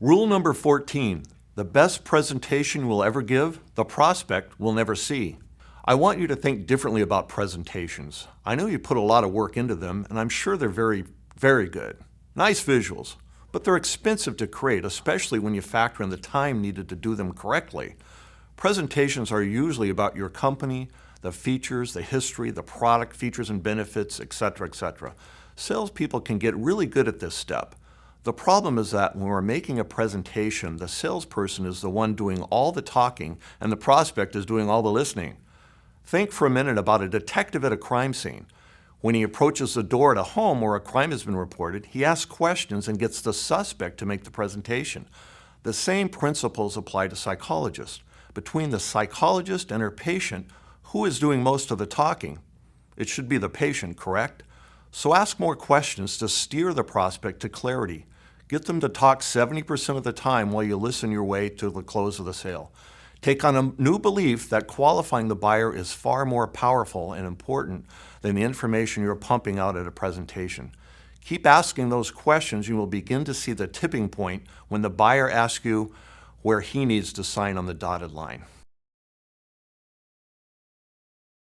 Rule number 14, the best presentation you will ever give, the prospect will never see. I want you to think differently about presentations. I know you put a lot of work into them, and I'm sure they're very, very good. Nice visuals, but they're expensive to create, especially when you factor in the time needed to do them correctly. Presentations are usually about your company, the features, the history, the product features and benefits, etc., etc. Salespeople can get really good at this step. The problem is that when we're making a presentation, the salesperson is the one doing all the talking and the prospect is doing all the listening. Think for a minute about a detective at a crime scene. When he approaches the door at a home where a crime has been reported, he asks questions and gets the suspect to make the presentation. The same principles apply to psychologists. Between the psychologist and her patient, who is doing most of the talking? It should be the patient, correct? So ask more questions to steer the prospect to clarity. Get them to talk 70% of the time while you listen your way to the close of the sale. Take on a new belief that qualifying the buyer is far more powerful and important than the information you're pumping out at a presentation. Keep asking those questions. You will begin to see the tipping point when the buyer asks you where he needs to sign on the dotted line.